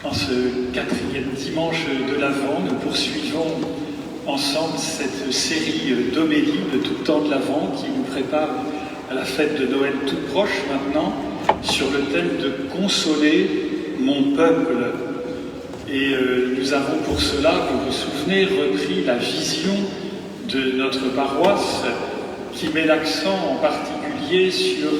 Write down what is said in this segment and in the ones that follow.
En ce 4e dimanche de l'Avent, nous poursuivons ensemble cette série d'homélies de tout le temps de l'Avent qui nous prépare à la fête de Noël toute proche maintenant, sur le thème de « Consoler mon peuple ». Et nous avons pour cela, vous vous souvenez, repris la vision de notre paroisse qui met l'accent en particulier sur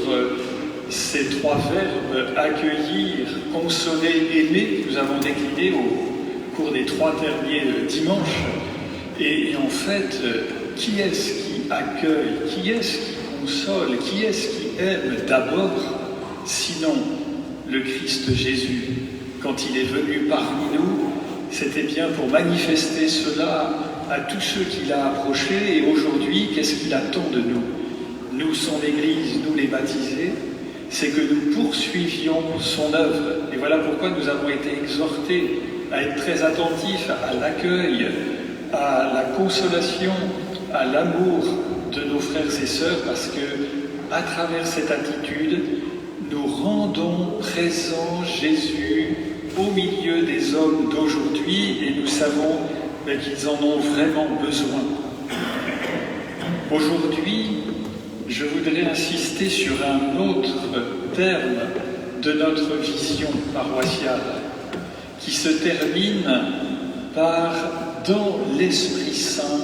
ces trois verbes « accueillir »,« consoler »,« aimer » que nous avons déclinés au cours des 3 derniers dimanches. Et en fait, qui est-ce qui accueille, qui est-ce qui console, qui est-ce qui aime d'abord, sinon le Christ Jésus? Quand il est venu parmi nous, c'était bien pour manifester cela à tous ceux qu'il a approchés. Et aujourd'hui, qu'est-ce qu'il attend de nous? Nous, son Église, nous les baptisés, c'est que nous poursuivions son œuvre. Et voilà pourquoi nous avons été exhortés à être très attentifs à l'accueil, à la consolation, à l'amour de nos frères et sœurs, parce que, à travers cette attitude, nous rendons présent Jésus au milieu des hommes d'aujourd'hui, et nous savons qu'ils en ont vraiment besoin. Aujourd'hui, je voudrais insister sur un autre terme de notre vision paroissiale, qui se termine par « dans l'Esprit Saint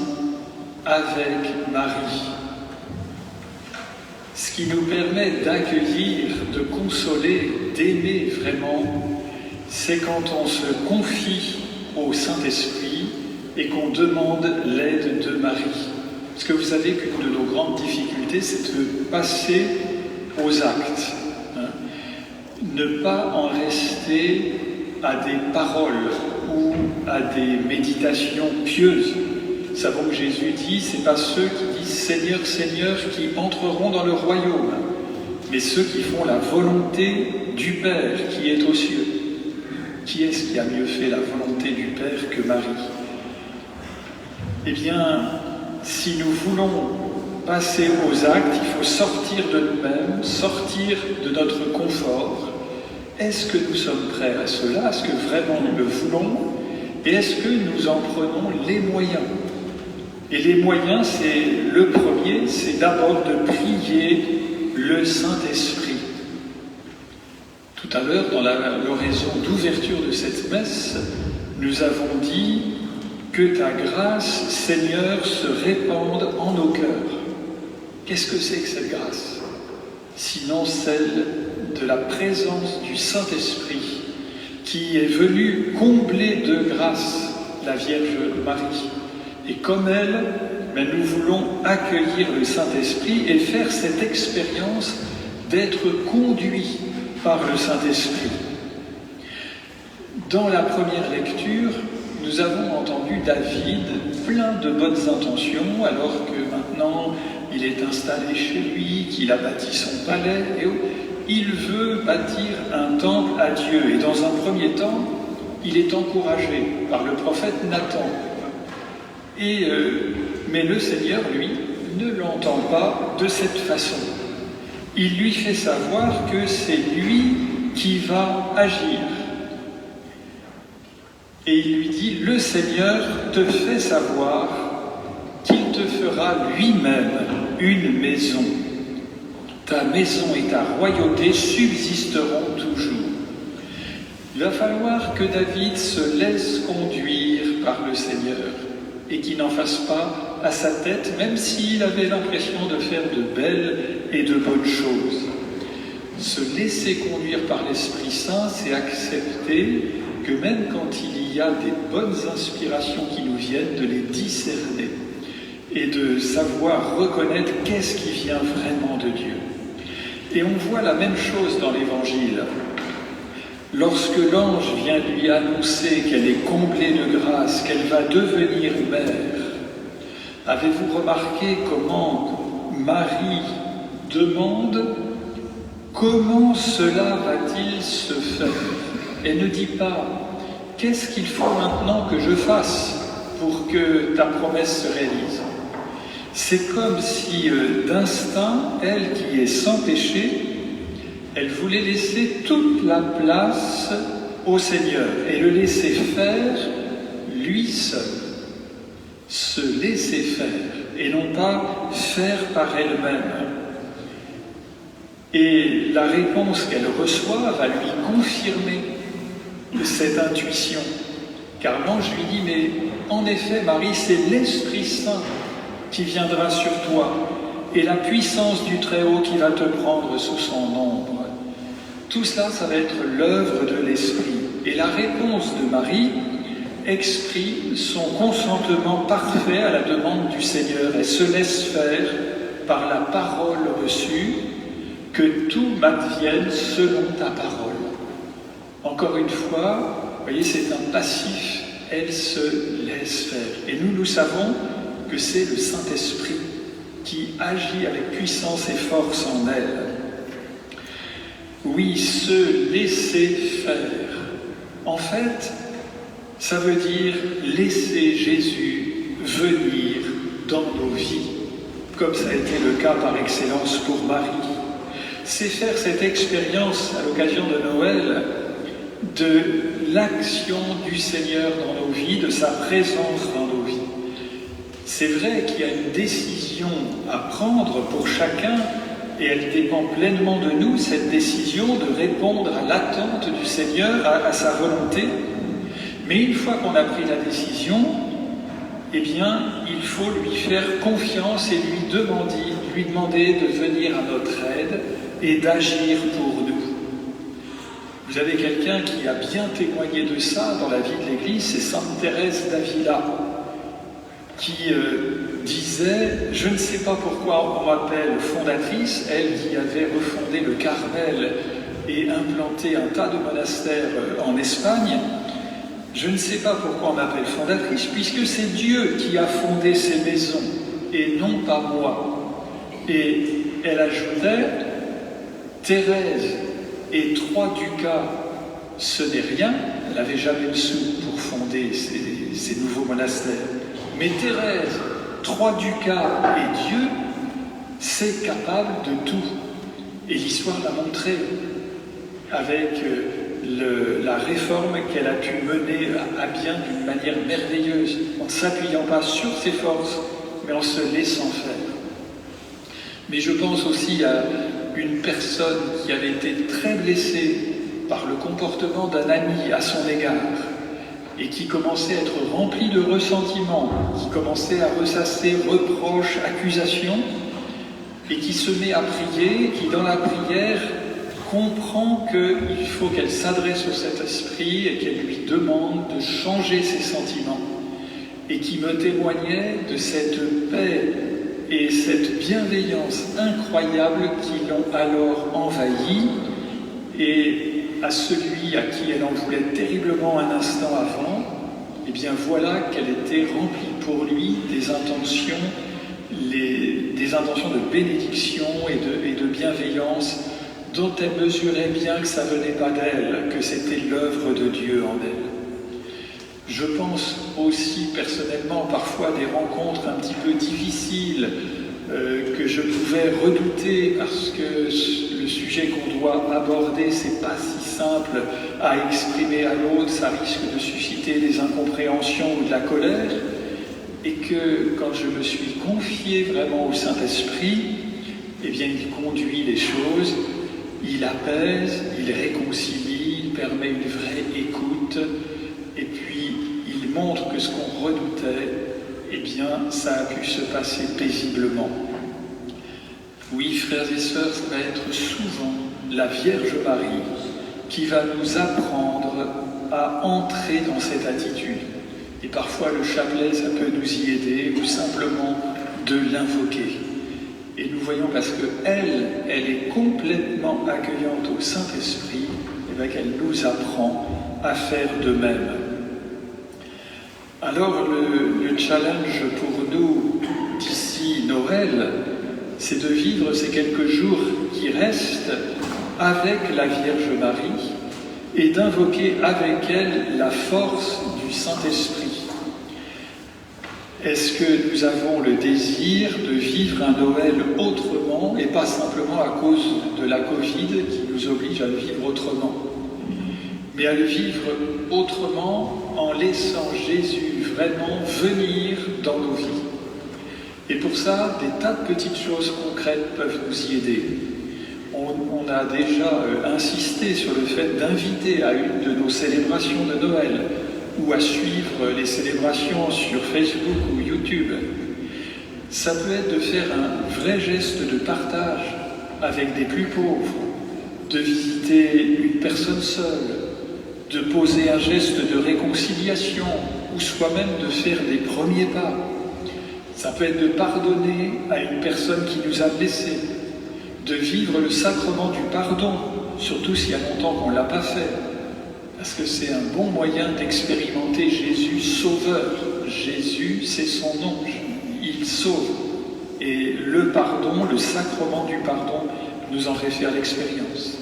avec Marie ». Ce qui nous permet d'accueillir, de consoler, d'aimer vraiment, c'est quand on se confie au Saint-Esprit et qu'on demande l'aide de Marie. Parce que vous savez qu'une de nos grandes difficultés, c'est de passer aux actes. Ne pas en rester à des paroles ou à des méditations pieuses. Nous savons que Jésus dit, ce n'est pas ceux qui disent « Seigneur, Seigneur » qui entreront dans le royaume, mais ceux qui font la volonté du Père qui est aux cieux. Qui est-ce qui a mieux fait la volonté du Père que Marie? Eh bien, si nous voulons passer aux actes, il faut sortir de nous-mêmes, sortir de notre confort. Est-ce que nous sommes prêts à cela? Est-ce que vraiment nous le voulons? Et est-ce que nous en prenons les moyens? Et les moyens, c'est le premier, c'est d'abord de prier le Saint-Esprit. Tout à l'heure, dans l'oraison d'ouverture de cette messe, nous avons dit que ta grâce, Seigneur, se répande en nos cœurs. Qu'est-ce que c'est que cette grâce? Sinon celle de la présence du Saint-Esprit qui est venu combler de grâce la Vierge Marie. Et comme elle, nous voulons accueillir le Saint-Esprit et faire cette expérience d'être conduits par le Saint-Esprit. Dans la première lecture, nous avons entendu David, plein de bonnes intentions, alors que maintenant il est installé chez lui, qu'il a bâti son palais, et il veut bâtir un temple à Dieu. Et dans un premier temps, il est encouragé par le prophète Nathan. Mais le Seigneur, lui, ne l'entend pas de cette façon. Il lui fait savoir que c'est lui qui va agir. Et il lui dit, le Seigneur te fait savoir qu'il te fera lui-même une maison. Ta maison et ta royauté subsisteront toujours. Il va falloir que David se laisse conduire par le Seigneur et qu'il n'en fasse pas à sa tête, même s'il avait l'impression de faire de belles et de bonnes choses. Se laisser conduire par l'Esprit Saint, c'est accepter que même quand il y a des bonnes inspirations qui nous viennent, de les discerner et de savoir reconnaître qu'est-ce qui vient vraiment de Dieu. Et on voit la même chose dans l'Évangile. Lorsque l'ange vient lui annoncer qu'elle est comblée de grâce, qu'elle va devenir mère, avez-vous remarqué comment Marie demande « Comment cela va-t-il se faire ?» Elle ne dit pas « Qu'est-ce qu'il faut maintenant que je fasse pour que ta promesse se réalise ?» C'est comme si d'instinct, elle qui est sans péché, elle voulait laisser toute la place au Seigneur et le laisser faire lui seul. Se laisser faire et non pas faire par elle-même. Et la réponse qu'elle reçoit va lui confirmer cette intuition. Car l'ange lui dit, mais en effet, Marie, c'est l'Esprit Saint qui viendra sur toi et la puissance du Très-Haut qui va te prendre sous son ombre. Tout cela, ça va être l'œuvre de l'Esprit. Et la réponse de Marie exprime son consentement parfait à la demande du Seigneur. Elle se laisse faire par la parole reçue, que tout m'advienne selon ta parole. Encore une fois, vous voyez, c'est un passif, elle se laisse faire. Et nous savons que c'est le Saint-Esprit qui agit avec puissance et force en elle. Oui, se laisser faire. En fait, ça veut dire laisser Jésus venir dans nos vies, comme ça a été le cas par excellence pour Marie. C'est faire cette expérience à l'occasion de Noël de l'action du Seigneur dans nos vies, de sa présence dans nos vies. C'est vrai qu'il y a une décision à prendre pour chacun et elle dépend pleinement de nous, cette décision de répondre à l'attente du Seigneur, à sa volonté. Mais une fois qu'on a pris la décision, eh bien, il faut lui faire confiance et lui demander de venir à notre aide et d'agir pour nous. Vous avez quelqu'un qui a bien témoigné de ça dans la vie de l'Église, c'est Sainte Thérèse d'Avila, qui disait « Je ne sais pas pourquoi on m'appelle fondatrice », elle qui avait refondé le Carmel et implanté un tas de monastères en Espagne. « Je ne sais pas pourquoi on m'appelle fondatrice, puisque c'est Dieu qui a fondé ces maisons, et non pas moi. » Et elle ajoutait « Thérèse et 3 ducats, ce n'est rien. » Elle n'avait jamais de sous pour fonder ces nouveaux monastères. Mais Thérèse, 3 ducats et Dieu, c'est capable de tout. Et l'histoire l'a montré avec la réforme qu'elle a pu mener à bien d'une manière merveilleuse, en ne s'appuyant pas sur ses forces, mais en se laissant faire. Mais je pense aussi à une personne qui avait été très blessée par le comportement d'un ami à son égard, et qui commençait à être rempli de ressentiments, qui commençait à ressasser reproches, accusations, et qui se met à prier, qui dans la prière comprend qu'il faut qu'elle s'adresse au Saint-Esprit et qu'elle lui demande de changer ses sentiments, et qui me témoignait de cette paix et cette bienveillance incroyable qui l'ont alors envahi, et à celui à qui elle en voulait terriblement un instant avant, eh bien voilà qu'elle était remplie pour lui des intentions de bénédiction et de bienveillance dont elle mesurait bien que ça venait pas d'elle, que c'était l'œuvre de Dieu en elle. Je pense aussi personnellement parfois à des rencontres un petit peu difficiles que je pouvais redouter parce que le sujet qu'on doit aborder, c'est pas si simple à exprimer à l'autre, ça risque de susciter des incompréhensions ou de la colère, et que quand je me suis confié vraiment au Saint-Esprit, eh bien il conduit les choses, il apaise, il réconcilie, il permet une vraie écoute, et puis il montre que ce qu'on redoutait, eh bien ça a pu se passer paisiblement. Oui, frères et sœurs, ça va être souvent la Vierge Marie qui va nous apprendre à entrer dans cette attitude. Et parfois le chapelet, ça peut nous y aider, ou simplement de l'invoquer. Et nous voyons, parce qu'elle est complètement accueillante au Saint-Esprit, et bien qu'elle nous apprend à faire de même. Alors le challenge pour nous d'ici Noël, c'est de vivre ces quelques jours qui restent avec la Vierge Marie et d'invoquer avec elle la force du Saint-Esprit. Est-ce que nous avons le désir de vivre un Noël autrement et pas simplement à cause de la Covid qui nous oblige à le vivre autrement? mais à le vivre autrement en laissant Jésus vraiment venir dans nos vies. Et pour ça, des tas de petites choses concrètes peuvent nous y aider. On a déjà insisté sur le fait d'inviter à une de nos célébrations de Noël ou à suivre les célébrations sur Facebook ou YouTube. Ça peut être de faire un vrai geste de partage avec des plus pauvres, de visiter une personne seule, de poser un geste de réconciliation ou soi-même de faire des premiers pas. Ça peut être de pardonner à une personne qui nous a blessés, de vivre le sacrement du pardon, surtout s'il y a longtemps qu'on ne l'a pas fait, parce que c'est un bon moyen d'expérimenter Jésus sauveur. Jésus, c'est son nom, il sauve. Et le pardon, le sacrement du pardon, nous en fait faire l'expérience.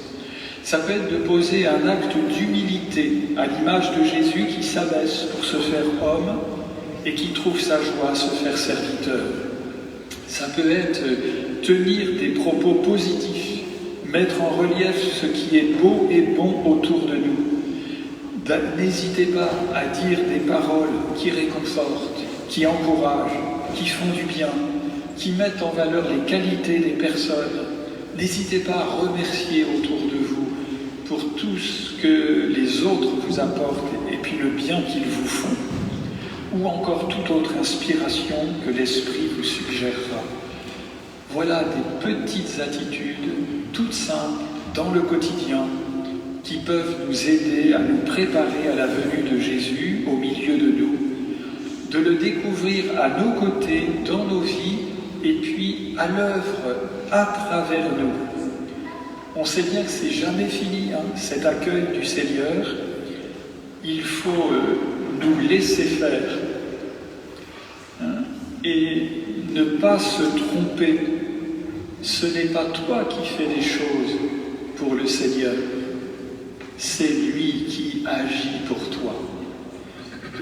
Ça peut être de poser un acte d'humilité à l'image de Jésus qui s'abaisse pour se faire homme et qui trouve sa joie à se faire serviteur. Ça peut être tenir des propos positifs, mettre en relief ce qui est beau et bon autour de nous. N'hésitez pas à dire des paroles qui réconfortent, qui encouragent, qui font du bien, qui mettent en valeur les qualités des personnes. N'hésitez pas à remercier autour de vous pour tout ce que les autres vous apportent et puis le bien qu'ils vous font, ou encore toute autre inspiration que l'Esprit vous suggérera. Voilà des petites attitudes, toutes simples, dans le quotidien, qui peuvent nous aider à nous préparer à la venue de Jésus au milieu de nous, de le découvrir à nos côtés, dans nos vies, et puis à l'œuvre, à travers nous. On sait bien que c'est jamais fini, cet accueil du Seigneur. Il faut nous laisser faire et ne pas se tromper. Ce n'est pas toi qui fais des choses pour le Seigneur, c'est lui qui agit pour toi.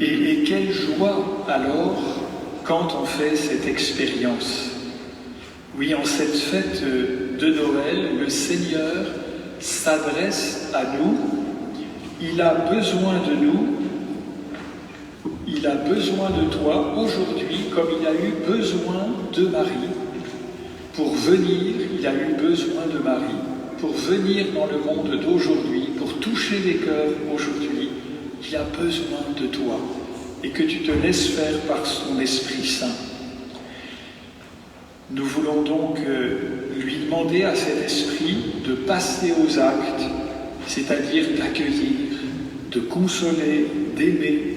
Et quelle joie alors quand on fait cette expérience. Oui, en cette fête de Noël, le Seigneur s'adresse à nous, il a besoin de nous, il a besoin de toi aujourd'hui comme il a eu besoin de Marie pour venir, il a eu besoin de Marie pour venir dans le monde d'aujourd'hui, pour toucher les cœurs aujourd'hui, il a besoin de toi et que tu te laisses faire par son Esprit Saint. Nous voulons donc lui demander à cet esprit de passer aux actes, c'est-à-dire d'accueillir, de consoler, d'aimer,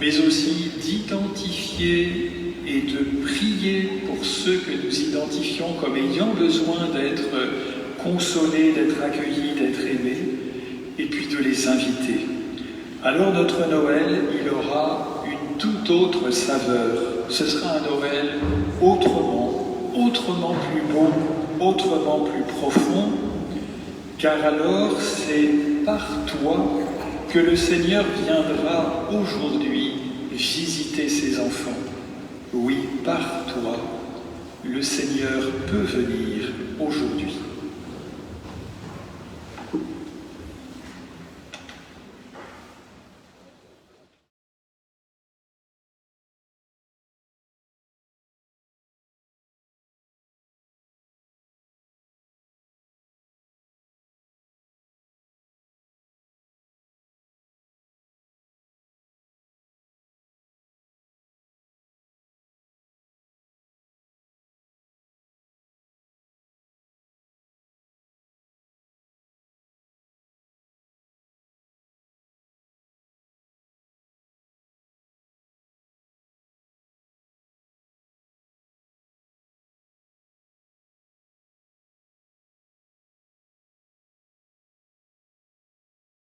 mais aussi d'identifier et de prier pour ceux que nous identifions comme ayant besoin d'être consolés, d'être accueillis, d'être aimés, et puis de les inviter. Alors notre Noël, il aura une toute autre saveur. Ce sera un Noël autrement plus beau, autrement plus profond, car alors c'est par toi que le Seigneur viendra aujourd'hui visiter ses enfants. Oui, par toi, le Seigneur peut venir aujourd'hui.